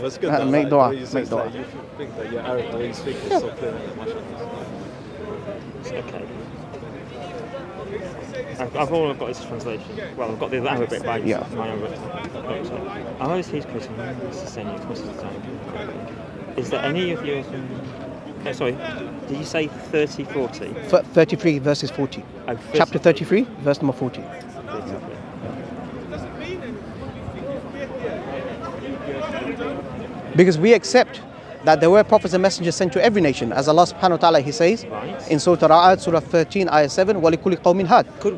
That's good. Though, make dua. Make dua. You think that your Arabic speaking is so clear. Okay. I've all got this translation. Well, I've got the Arabic by my own. I always hear Christian. Is there any of your? Sorry, did you say 30, 40? 33 verses 40. Oh, Chapter 33, verse number 40. Because we accept that there were prophets and messengers sent to every nation, as Allah subhanahu wa ta'ala, He says in Surah Ra'ad, Surah 13, Ayah 7, وَلِكُلِّ قَوْمٍ هَادٍ. Could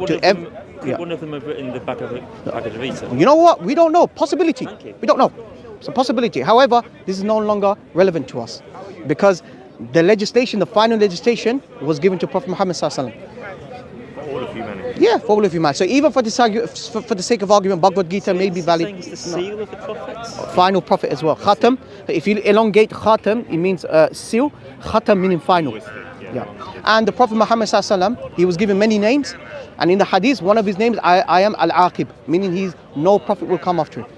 one of them have written the Bhagavad Gita? You know what? We don't know. Possibility. We don't know. It's a possibility. However, this is no longer relevant to us because the legislation, the final legislation, was given to Prophet Muhammad sallallahu alaihi wasallam. For all of humanity. Yeah, for all of humanity. So even for the sake of argument, Bhagavad Gita may be valid. It's the seal of the prophets. Final prophet as well. Khatam. If you elongate khatam, it means seal. Khatam meaning final. Yeah. And the Prophet Muhammad sallallahu alaihi wasallam, he was given many names, and in the hadith, one of his names, I am al-Aqib, meaning no prophet will come after him.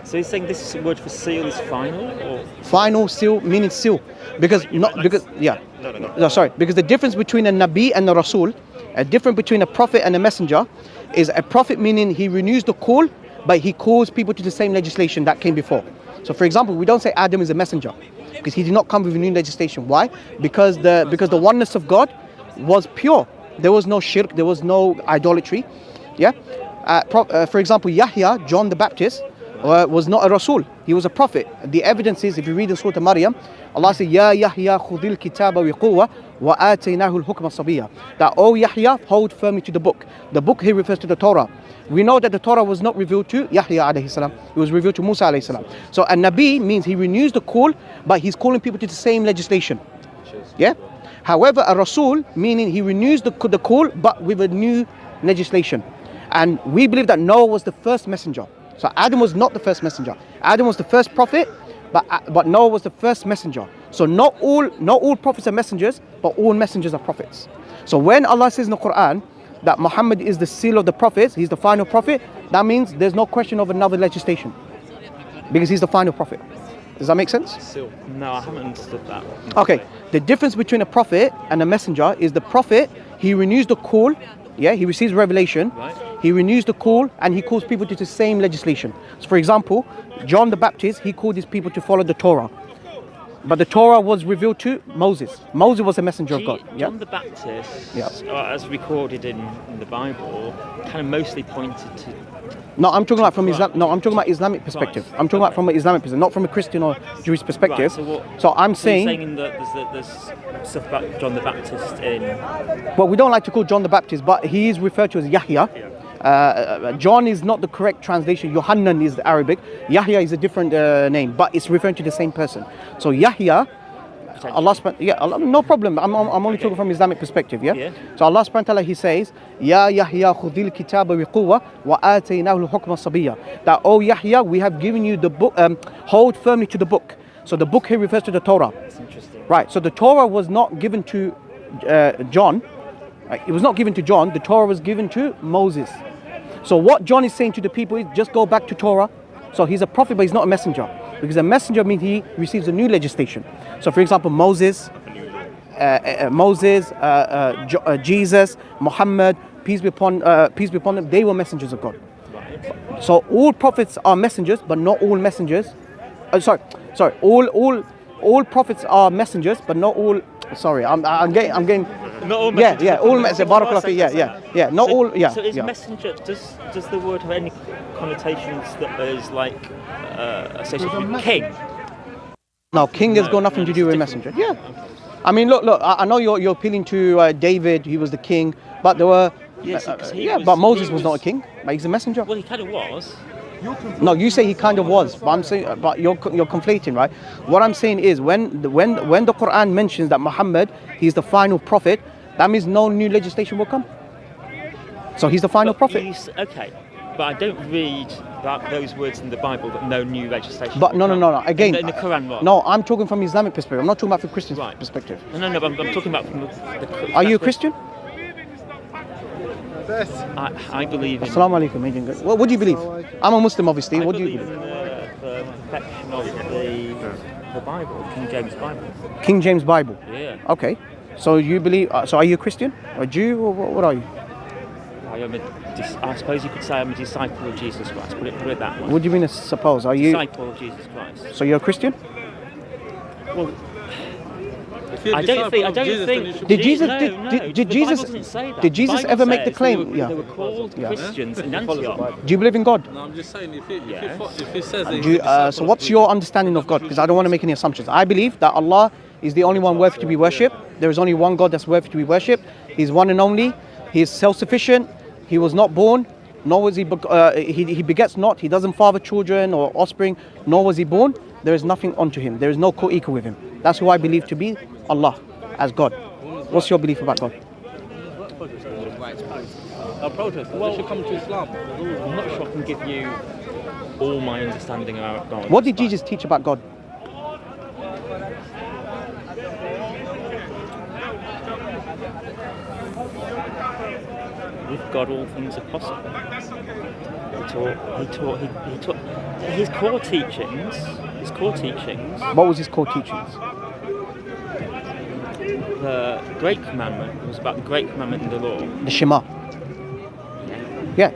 So he's saying this word for seal is final, or final, seal meaning seal, because No, sorry, because the difference between a Nabi and a Rasul, a difference between a prophet and a messenger, is a prophet meaning he renews the call, but he calls people to the same legislation that came before. So for example, we don't say Adam is a messenger because he did not come with a new legislation. Why? Because the oneness of God was pure. There was no shirk, there was no idolatry. Yeah. For example, Yahya, John the Baptist, was not a Rasul, he was a prophet. The evidence is, if you read in Surah Maryam, Allah says, Ya Yahya khudil kitaba biquwwa wa ataynahu al-hukma sabiyya. That, oh Yahya, hold firmly to the book. The book here refers to the Torah. We know that the Torah was not revealed to Yahya alayhi salam, it was revealed to Musa alayhi salam. So a Nabi means he renews the call, but he's calling people to the same legislation. Yeah. However, a Rasul meaning he renews the call, but with a new legislation. And we believe that Noah was the first messenger. So Adam was not the first messenger. Adam was the first prophet, but Noah was the first messenger. So not all prophets are messengers, but all messengers are prophets. So when Allah says in the Quran that Muhammad is the seal of the prophets, he's the final prophet, that means there's no question of another legislation, because he's the final prophet. Does that make sense? No, I haven't understood that. Okay, the difference between a prophet and a messenger is the prophet, he renews the call, yeah, he receives revelation, he renews the call, and he calls people to the same legislation. So for example, John the Baptist, he called his people to follow the Torah. But the Torah was revealed to Moses. Moses was a messenger of God. Yeah? John the Baptist, as recorded in the Bible, kind of mostly pointed to... No, I'm talking about from Islam. No, I'm talking about Islamic perspective. I'm talking about from an Islamic perspective, not from a Christian or Jewish perspective. Right, so I'm saying... You're saying that there's stuff about John the Baptist in... Well, we don't like to call John the Baptist, but he is referred to as Yahya. John is not the correct translation. Yohanan is the Arabic. Yahya is a different name, but it's referring to the same person. So Yahya, Allah, no problem. I'm only talking from Islamic perspective. Yeah. So Allah subhanahu wa ta'ala, He says, Ya Yahya khudil kitaba biquwwa wa ataynahu al-hukma sabiyya. That, oh Yahya, we have given you the book. Hold firmly to the book. So the book here refers to the Torah. That's interesting. Right. So the Torah was not given to John. It was not given to John. The Torah was given to Moses. So what John is saying to the people is just go back to Torah. So he's a prophet, but he's not a messenger. Because a messenger means he receives a new legislation. So for example, Moses, Jesus, Muhammad, peace be upon them, they were messengers of God. So all prophets are messengers, but not all messengers. All prophets are messengers, but not all. Sorry, I'm getting. Not all messengers. All messengers. Barakallah. Not all. So is messenger? Does the word have any connotations that is like associated with king? No, king has got nothing to do with messenger. Yeah. I mean, look. I know you're appealing to David. He was the king, but there were. But Moses was not a king. But he's a messenger. Well, he kind of was. No, you say he kind of was, but I'm saying, but you're conflating, right? What I'm saying is, when the Quran mentions that Muhammad, he's the final prophet, that means no new legislation will come. So he's the final prophet. Okay, but I don't read those words in the Bible that no new legislation. But no. Again, in the Quran, what? No, I'm talking from Islamic perspective. I'm not talking about from Christian perspective. No. But I'm talking about from the. Are you a Christian? I believe in... Assalamu alaikum. What do you believe? I'm a Muslim, obviously. What do you believe? In the perfection of the the Bible, King James Bible. King James Bible. Yeah. Okay. So you believe? So are you a Christian, or a Jew, or what are you? I suppose you could say I'm a disciple of Jesus Christ. Put it that way. What do you mean? Suppose are you? Disciple of Jesus Christ. So you're a Christian? Well, If you're a I don't disciple of think. Jesus, then you should Did be- Jesus? No, Did, no, did, the did Jesus? Bible doesn't say that. Did Jesus The Bible ever make the says claim? They were called Christians in Follows the Antioch. Bible. Do you believe in God? No, I'm just saying, if Yes. he says that Do he's you, a disciple so of what's Jesus, your understanding of God? Because I don't want to make any assumptions. I believe that Allah is the only one worthy to be worshipped. There is only one God that's worthy to be worshipped. He's one and only. He is self-sufficient. He was not born, nor was he begets not. He doesn't father children or offspring, nor was he born. There is nothing unto him. There is no co-equal with him. That's who I believe to be Allah as God. What's your belief about God? Our protesters, they should come to Islam. I'm not sure I can give you all my understanding about God. What did Jesus teach about God? With God, all things are possible. He taught his core teachings. What was his core teachings? The Great Commandment was about the Great Commandment in the law. The Shema. Yeah.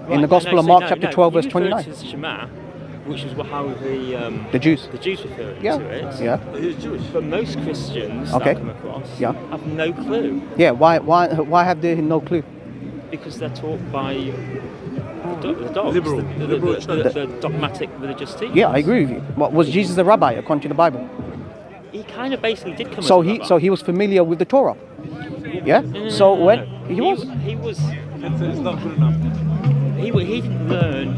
In the Gospel of Mark, chapter 12, verse 29. To Shema, which is how The Jews. refer Yeah. to it. Yeah. He's Jewish. But most Christians Okay. that I come across Yeah. have no clue Yeah. Why have they no clue? because they're taught by the dogs, Liberal the dogmatic religious teachers. Yeah, I agree with you. What, was Jesus a rabbi according to the Bible? He kind of basically did come. So as a he rabbi. so he was familiar with the Torah. Yeah. So when he was. he was It's not good enough. he didn't learn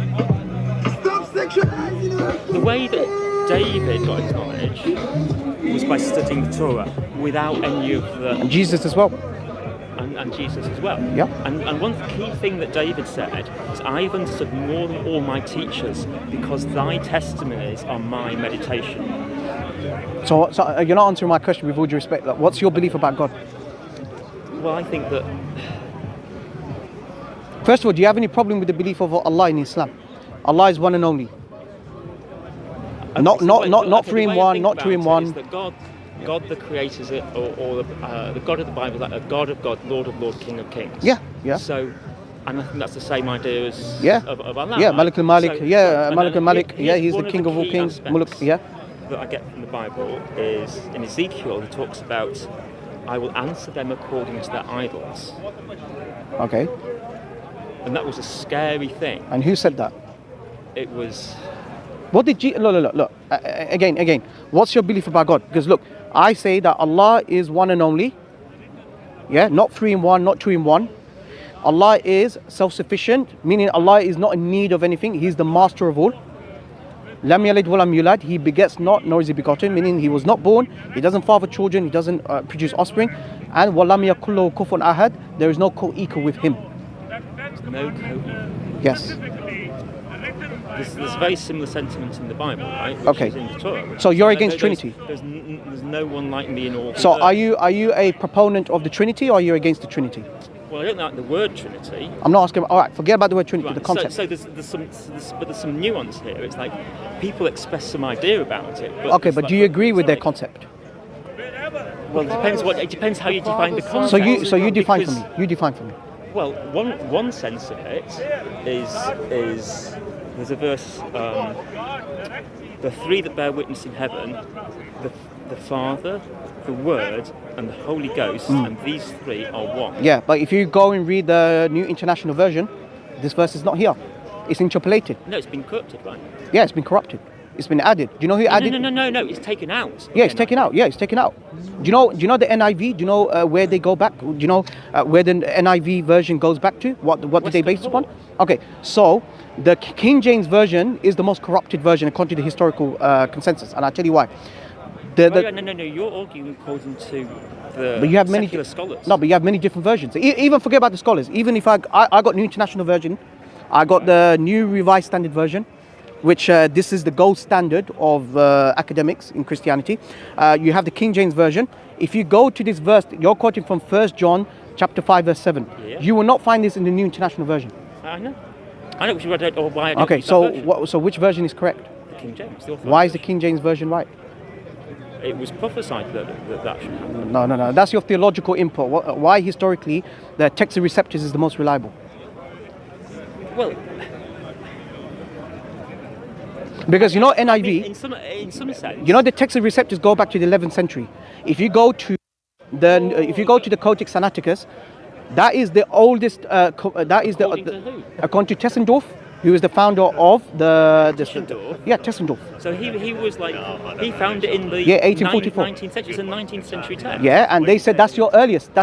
the way that David got his knowledge was by studying the Torah without any of the Jesus as well. and Jesus as well. Yeah. And one key thing that David said is, I've understood more than all my teachers because thy testimonies are my meditation. So you're not answering my question with all due respect. Like, what's your belief about God? Well, I think that First of all, do you have any problem with the belief of Allah in Islam? Allah is one and only. Not three in one, not two in one. Is that God the creators or the God of the Bible, like a God of God, Lord of Lord, King of Kings. Yeah, yeah. So, and I think that's the same idea as of Allah. Yeah, right? Malik al-Malik. So- Yeah, so- Malik al-Malik. here's Yeah, he's one the of king of all key kings. aspects Muluk. Yeah. that I get from the Bible is in Ezekiel. He talks about, I will answer them according to their idols, Okay. and that was a scary thing. And who said that? It was. What did you look? Again. What's your belief about God? Because look, I say that Allah is one and only. Yeah, not three in one, not two in one. Allah is self-sufficient, meaning Allah is not in need of anything. He's the master of all. Lam yalid wa lam yulad. He begets not, nor is he begotten, meaning he was not born. He doesn't father children. He doesn't produce offspring. And wa lam yakul lahu kufuwan ahad. There is no co-equal with him. No code. Yes. There's very similar sentiments in the Bible, right? Which Okay. is in the Torah. So you're against Trinity? There's no one like me in all. So are you a proponent of the Trinity, or are you against the Trinity? Well, I don't like the word Trinity. I'm not asking. All right, forget about the word Trinity. Right, The concept. So there's some nuance here. It's like people express some idea about it. But Okay, but do you agree with their concept? Well, it depends how you define the concept. So you define for Because- me. You define for me. Well, one sense of it is there's a verse, the three that bear witness in heaven, the Father, the Word, and the Holy Ghost, and these three are one. Yeah, but if you go and read the New International Version, this verse is not here. It's interpolated. No, it's been corrupted, right? Yeah, it's been corrupted. It's been added. Do you know who added? No, it's taken out. Yeah, it's taken out. Yeah, it's taken out. Do you know the NIV? Do you know where they go back? Do you know where the NIV version goes back to? What did they base it upon? Okay, so the King James version is the most corrupted version according to the historical consensus, and I'll tell you why. No, you're arguing according to the But you have many secular scholars. No, but you have many different versions. Even forget about the scholars. Even if I got New International Version, I got the New Revised Standard Version, which this is the gold standard of academics in Christianity. You have the King James Version. If you go to this verse, you're quoting from 1 John chapter 5 verse 7. Yeah. You will not find this in the New International Version. I know, which is why I don't Okay, use that version. so which version is correct? The King James. The authorised Why is the version. King James version right? It was prophesied that should happen. No. That's your theological input. Why historically the text of receptors is the most reliable? Well, Because you know I NIV, mean, in some sense, you know the text of receptors go back to the 11th century. If you go to the Codex Sinaiticus, that is the oldest. According to who? According to Tessendorf, who is the founder of the Tessendorf? Yeah, Tessendorf. So he was like, he found it in the 1844. 19th century. It's a 19th century text. Yeah, and they said that's your earliest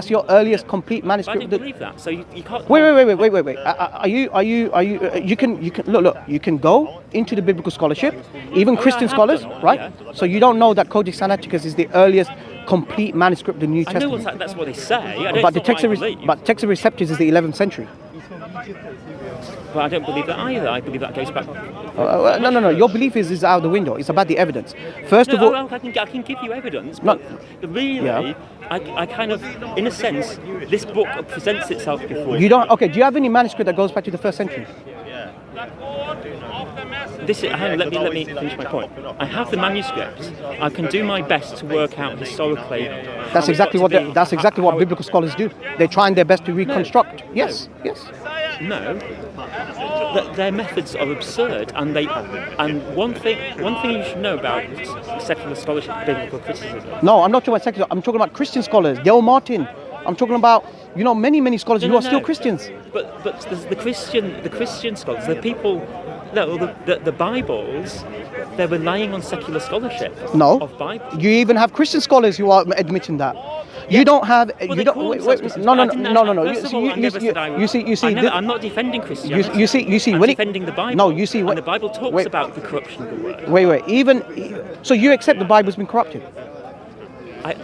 complete But I manuscript. didn't believe that. So you can't. Wait. Are you? You can look. You can go into the biblical scholarship, even Christian I have scholars, done, right? yeah. So you don't know that Codex Sinaiticus is the earliest complete manuscript of the New I know Testament. that's what they say. I don't But the know text what of I believe. text of receptors is the 11th century. But I don't believe that either. I believe that goes back. No. Your belief is out the window. It's about the evidence. First of all, I can give you evidence, No. but really, Yeah. I kind of, in a sense, this book presents itself before. you don't. Okay, do you have any manuscript that goes back to the 1st century? Hang on, let me finish my point. I have the manuscript. I can do my best to work out historically. That's exactly what biblical scholars do. They're trying their best to reconstruct. Yes. No, their methods are absurd, and one thing you should know about secular scholarship, biblical criticism. No, I'm not talking about secular. I'm talking about Christian scholars. Dale Martin. I'm talking about many scholars who are still Christians. But the Christian scholars, the people, the Bibles, they're relying on secular scholarship. No. Of Bible. You even have Christian scholars who are admitting that. You don't have. Well, You don't. Wait. No. You see. I'm not defending Christianity. You see. I'm When defending the Bible. No, you see. And the Bible talks wait. about the corruption of the word. Wait. So you accept the Bible's been corrupted?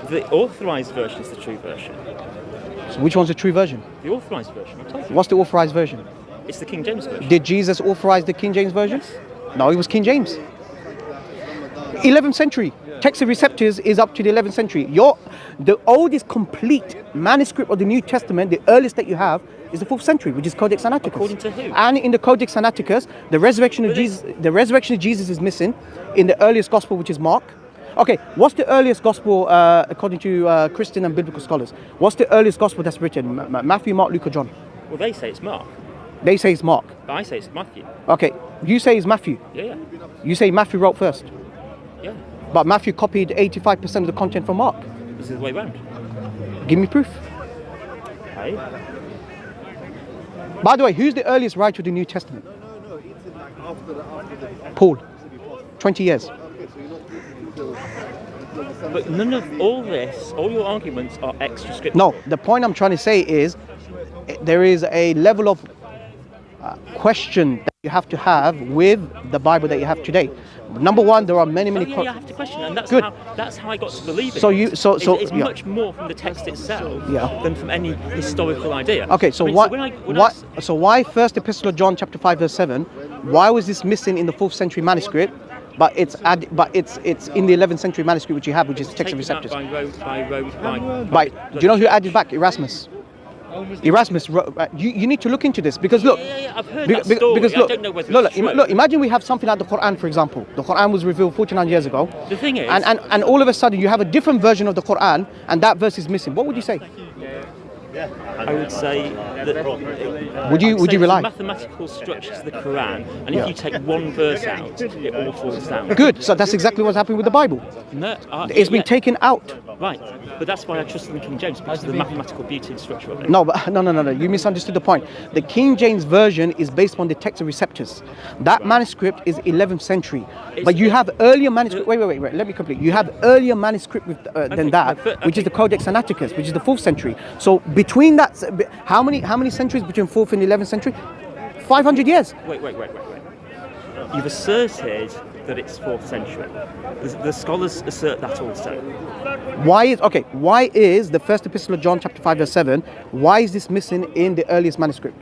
The authorized version is the true version. So which one's the true version? The authorized version. I'm talking. What's the authorized version? It's the King James version. Did Jesus authorize the King James version? No, it was King James. 11th century. Text of receptors is up to the 11th century. The oldest complete manuscript of the New Testament, the earliest that you have, is the 4th century, which is Codex Sinaiticus. According to who? And in the Codex Sinaiticus, the resurrection of Jesus is missing in the earliest gospel, which is Mark. Okay, what's the earliest gospel according to Christian and biblical scholars? What's the earliest gospel that's written? Matthew, Mark, Luke, or John? Well, they say it's Mark. They say it's Mark. But I say it's Matthew. Okay, you say it's Matthew. Yeah. You say Matthew wrote first. Yeah. But Matthew copied 85% of the content from Mark. This is the way round. Give me proof. Hey. By the way, who's the earliest writer of the New Testament? Paul. 20 years. But none of all this, all your arguments are extra scripture. No, the point I'm trying to say is there is a level of question that you have to have with the Bible that you have today. Number one, there are many. I have to question, and Good. That's how I got to believe it. It's It's much more from the text itself Yeah. than from any historical idea. Okay, so why First Epistle of John, chapter 5, verse 7? Why was this missing in the 4th century manuscript? But it's in the 11th century manuscript which you have, which is the text of receptors. By Do you know who added back? Erasmus. Erasmus wrote, you need to look into this because look, I've heard that story. because I look, don't know whether look, it's true. look, imagine we have something like the Quran, for example. The Quran was revealed 49 years ago. The thing is, and all of a sudden you have a different version of the Quran and that verse is missing. What would you say? I would say that Would you rely? There's a mathematical structure to the Quran, and if you take one verse out, it all falls down. Good. So that's exactly what's happening with the Bible. No, It's been taken out. Right, but that's why I trust in the King James, because of the mathematical beauty and structure of it. No. You misunderstood the point. The King James version is based on the text of receptors. That manuscript is 11th century, but you have earlier manuscript. Wait. Let me complete. You have earlier manuscript than that, which is the Codex Sinaiticus, which is the 4th century. So between that, how many centuries between 4th and 11th century? 500 years. Wait. You've asserted that it's 4th century. The scholars assert that also. Why is the First Epistle of John, chapter 5, verse 7? Why is this missing in the earliest manuscript?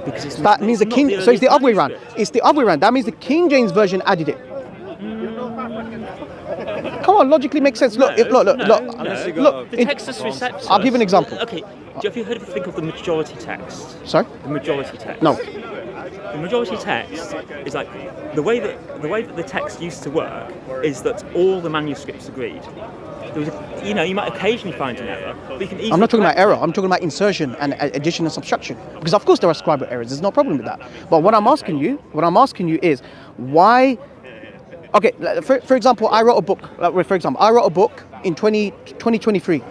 Because it's That means the King. So it's the other way around. It's the other way around. That means the King James version added it. Come on, logically makes sense. Look. The text is receptors. I'll give an example. Okay. Have you heard of the majority text? Sorry? The majority text. No. the majority text is like the way that the text used to work is that all the manuscripts agreed. There was you might occasionally find an error, but you can easily. I'm not talking about error. I'm talking about insertion and addition and subtraction. Because of course there are scribal errors. There's no problem with that. But what I'm asking you is why. Okay, for example, I wrote a book. I wrote a book in 2023.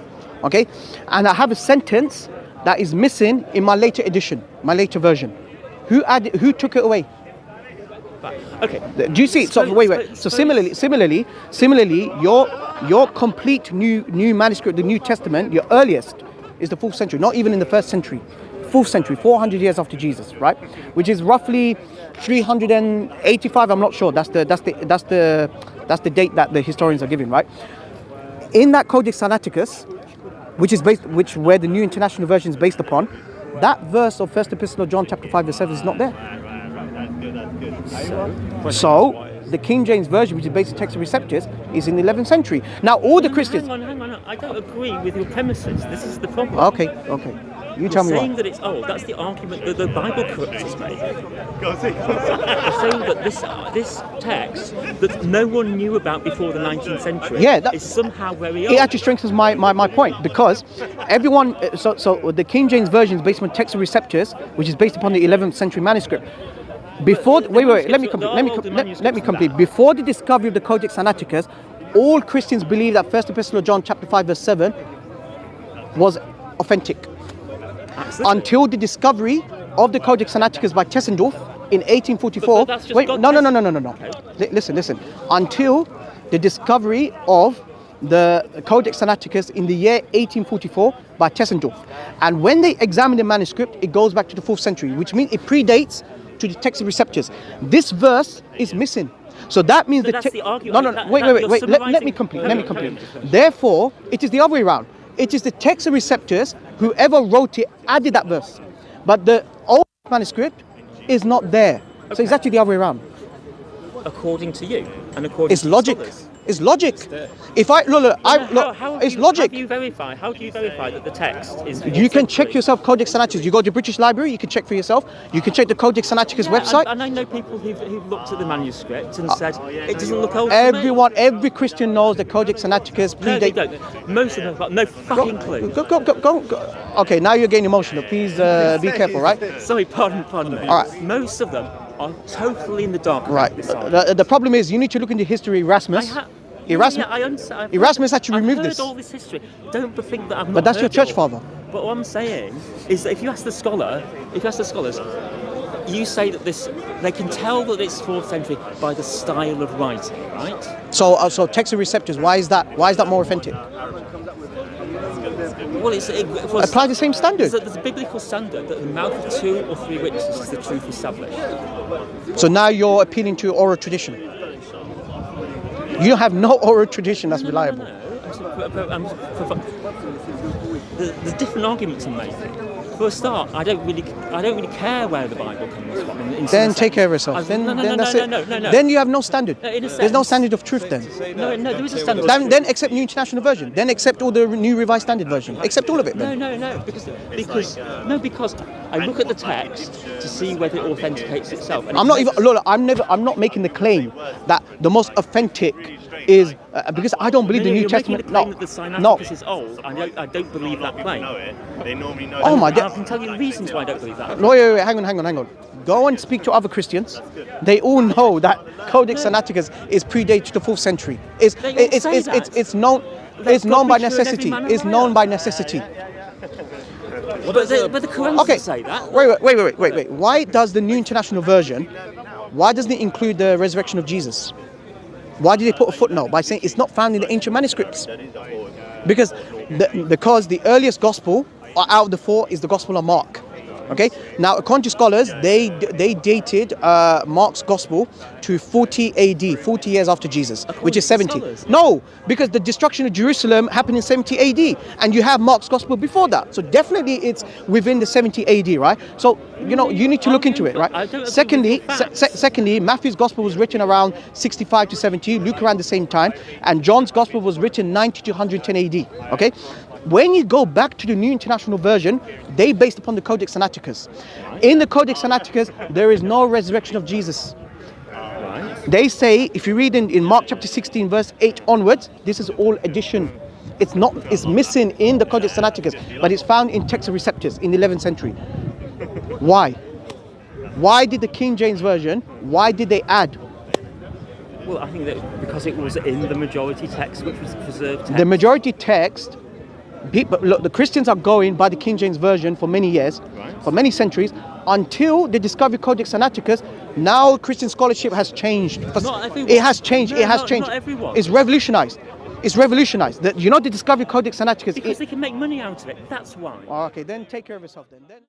Okay, and I have a sentence that is missing in my later edition, my later version. Who took it away? Okay. Do you see? So wait. So similarly, your complete new manuscript, the New Testament, your earliest is the 4th century, not even in the 1st century. 4th century, 400 years after Jesus, right? Which is roughly 385. I'm not sure. That's the date that the historians are giving, right? In that Codex Sinaiticus, where the New International Version is based upon, that verse of 1st Epistle of John chapter 5 verse 7 is not there. So the King James Version, which is based on text of receptors, is in the 11th century. Now all the Christians. Hang on. I don't agree with your premises. This is the problem. Okay. You tell me saying why. that it's old. That's the argument that the Bible corruptors make. They're saying that this text that no one knew about before the 19th century is somehow very old. It actually strengthens my point, because everyone. So the King James Version is based on text of receptors, which is based upon the 11th century manuscript. Before wait, let me complete. Before the discovery of the Codex Sinaiticus, all Christians believed that 1st Epistle of John chapter 5 verse 7 was authentic. Absolutely. Until the discovery of the Codex Sinaiticus by Tessendorf in 1844. No. Okay. Listen. Until the discovery of the Codex Sinaiticus in the year 1844 by Tessendorf. And when they examine the manuscript, it goes back to the 4th century, which means it predates to the text of receptors. This verse is missing. So that means that's the argument. Wait. Let me complete. Therefore, it is the other way around. It is the text of receptors, whoever wrote it added that verse. But the old manuscript is not there. Okay. So it's actually the other way around. According to you and according it's to logic. Scholars. It's logic. It's logic. How do you verify that the text is? You can check yourself Codex Sinaiticus. You go to the British Library. You can check for yourself. You can check the Codex Sinaiticus website. And I know people who've looked at the manuscript and said it doesn't look old. Every Christian knows the Codex Sinaiticus predate. No, they don't. Most of them have got no fucking clue. Go. Okay, now you're getting emotional. Please be careful, right? Sorry, pardon me. All right. Most of them are totally in the dark. Right. The problem is you need to look into history. Erasmus. Erasmus actually removed this. I've heard all this history. Don't think that I've not. But that's heard your church father. But what I'm saying is that if you ask the scholars, you say that they can tell that it's 4th century by the style of writing, right? So text of receptors. Why is that more authentic? Well, apply the same standard. There's a biblical standard that the mouth of 2 or 3 witnesses is the truth established. So now you're appealing to oral tradition. You have no oral tradition that's reliable. There's different arguments I'm making. For a start, I don't really care where the Bible comes from. Then take care of yourself. Then that's it. No. Then you have no standard. There's no standard of truth then. No, there is a standard. Then accept New International Version. Then accept all the New Revised Standard Version. Accept all of it. Then. No. Because I look at the text to see whether it authenticates itself. And I'm not making the claim that the most authentic is because I don't believe the New Testament. Making the claim that the Sinaiticus is old. I don't believe that claim. Oh my God! I can tell you the reasons why I don't believe that. No, wait, hang on. Go and speak to other Christians. They all know that Codex Sinaiticus is predated to the 4th century. It's known by necessity. It's known by necessity. But the Quran doesn't say that. Wait. Why does the New International Version? Why doesn't it include the resurrection of Jesus? Why did they put a footnote by saying it's not found in the ancient manuscripts? Because the earliest gospel out of the 4 is the Gospel of Mark. Okay. Now, according to scholars, they dated Mark's gospel to 40 AD, 40 years after Jesus, which is 70. No, because the destruction of Jerusalem happened in 70 AD, and you have Mark's gospel before that. So definitely, it's within the 70 AD, right? So you need to look into it, right? Secondly, Matthew's gospel was written around 65 to 70, Luke around the same time, and John's gospel was written 90 to 110 AD. Okay. When you go back to the New International Version, they based upon the Codex Sinaiticus. In the Codex Sinaiticus, there is no resurrection of Jesus. Right. They say, if you read in Mark chapter 16, verse 8 onwards, this is all addition. It's missing in the Codex Sinaiticus, but it's found in Texts Receptus in the 11th century. Why? Why did the King James Version, why did they add? Well, I think that because it was in the majority text, which was preserved text. The majority text, look, the Christians are going by the King James Version for many years, Right. for many centuries, until the discovery Codex Sinaiticus. Now Christian scholarship has changed. Not everyone. It has changed. No, it has not changed. everyone. It's revolutionized. It's revolutionized. You know the discovery Codex Sinaiticus. Because they can make money out of it. That's why. Okay, then take care of yourself then.